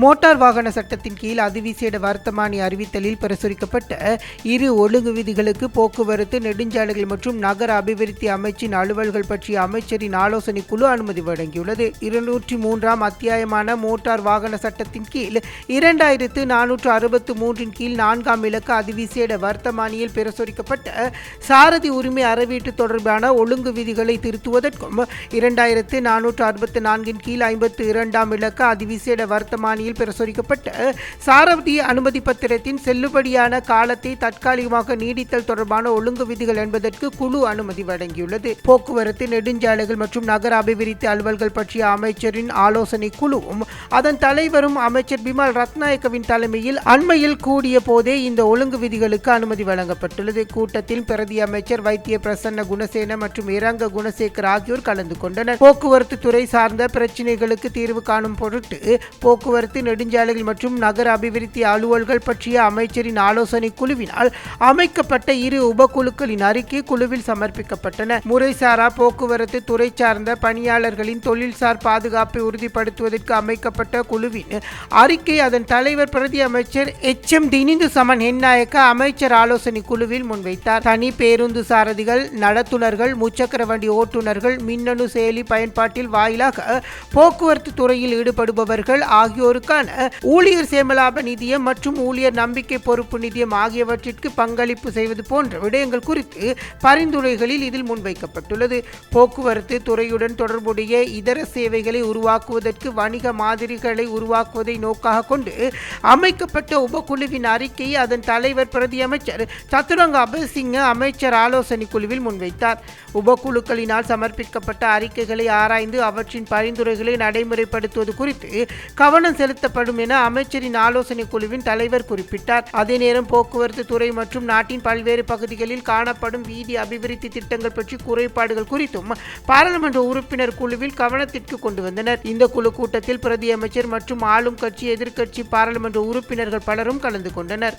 Motor வாகன சட்டத்தின் கீழ் அதிவிசேட வர்த்தமானி அறிவித்தலில் பிரசுரிக்கப்பட்ட இரு ஒழுங்கு விதிகளுக்கு போக்குவரத்து, நெடுஞ்சாலைகள் மற்றும் நகர அபிவிருத்தி அமைச்சின் அலுவல்கள் பற்றிய அமைச்சரின் ஆலோசனை குழு அனுமதி வழங்கியுள்ளது. 203ஆம் அத்தியாயமான மோட்டார் வாகன சட்டத்தின் கீழ் 2463 கீழ் 4ஆம் இலக்க அதிவிசேட வர்த்தமானியில் பிரசுரிக்கப்பட்ட சாரதி உரிமை அறவீட்டு தொடர்பான ஒழுங்கு விதிகளை திருத்துவதற்கும் 2464 கீழ் 52ஆம் இலக்க அதிவிசேட வர்த்தமானியில் பிரசுரிக்கப்பட்ட சாரதி அனுமதி பத்திரத்தின் செல்லுபடியான காலத்தை தற்காலிகமாக நீடித்தல் தொடர்பான ஒழுங்கு விதிகள் என்பதற்கு குழு அனுமதி வழங்கியுள்ளது. போக்குவரத்து, நெடுஞ்சாலைகள் மற்றும் நகர அபிவிருத்தி அலுவல்கள் பற்றிய அமைச்சரின் ஆலோசனை குழுவும் அதன் தலைவரும் அமைச்சர் பிமல் ரத்நாயக்கவின் தலைமையில் அண்மையில் கூடிய போதே இந்த ஒழுங்கு விதிகளுக்கு அனுமதி வழங்கப்பட்டுள்ளது. கூட்டத்தில் பிரதி அமைச்சர் வைத்திய பிரசன்ன குணசேன மற்றும் இரங்க குணசேகர் ஆகியோர் கலந்து கொண்டனர். போக்குவரத்து துறை சார்ந்த பிரச்சினைகளுக்கு தீர்வு காணும் பொருட்டு போக்குவரத்து, நெடுஞ்சாலைகள் மற்றும் நகர அபிவிருத்தி அலுவல்கள் பற்றிய அமைச்சரின் ஆலோசனை குழுவினால் அமைக்கப்பட்ட இரு உபக்குழுக்களின் அறிக்கை குழுவில் சமர்ப்பிக்கப்பட்டன. முறைசாரா போக்குவரத்து துறை சார்ந்த பணியாளர்களின் தொழில்சார் பாதுகாப்பை உறுதிப்படுத்துவதற்கு அமைக்கப்பட்ட குழுவின் அறிக்கை அதன் தலைவர் பிரதி அமைச்சர் எச்.எம். தினிந்து சமன் ஹென்னாயக்க அமைச்சர் ஆலோசனை குழுவில் முன்வைத்தார். தனி பேருந்து சாரதிகள், நடத்துனர்கள், முச்சக்கர வண்டி ஓட்டுநர்கள், மின்னணு செயலி பயன்பாட்டில் வாயிலாக போக்குவரத்து துறையில் ஈடுபடுபவர்கள் ஆகியோருக்கான ஊழியர் சேமலாப நிதியம் மற்றும் ஊழியர் நம்பிக்கை பொறுப்பு நிதியம் ஆகியவற்றிற்கு பங்களிப்பு செய்வது போன்ற விடயங்கள் குறித்து பரிந்துரைகளில் இதில் முன்வைக்கப்பட்டுள்ளது. போக்குவரத்து துறையுடன் தொடர்புடைய இதர சேவைகளை உருவாக்குவதற்கு வணிக மாதிரிகளை உருவாக்குவதை நோக்காக கொண்டு அமைக்கப்பட்ட உபக்குழுவின் அறிக்கையை அதன் தலைவர் பிரதி அமைச்சர் சத்துரங்க அபசிங்க அமைச்சர் ஆலோசனை குழுவில் முன்வைத்தார். உபக்குழுக்களினால் சமர்ப்பிக்கப்பட்ட அறிக்கைகளை ஆராய்ந்து அவற்றின் பரிந்துரைகளை நடைமுறைப்படுத்துவது குறித்து கவனம் செலுத்தப்படும் என அமைச்சரின் ஆலோசனை குழுவின் தலைவர் குறிப்பிட்டார். அதே நேரம் போக்குவரத்து துறை மற்றும் நாட்டின் பல்வேறு பகுதிகளில் காணப்படும் வீதி அபிவிருத்தி திட்டங்கள் பற்றி குறைபாடுகள் குறித்தும் பாராளுமன்ற உறுப்பினர் குழுவில் கவனத்திற்கு கொண்டு வந்தனர். இந்த குழு கூட்டத்தில் பிரதி அமைச்சர் மற்றும் ஆளும் கட்சி, எதிர்க்கட்சி பாராளுமன்ற உறுப்பினர்கள் பலரும் கலந்து கொண்டனர்.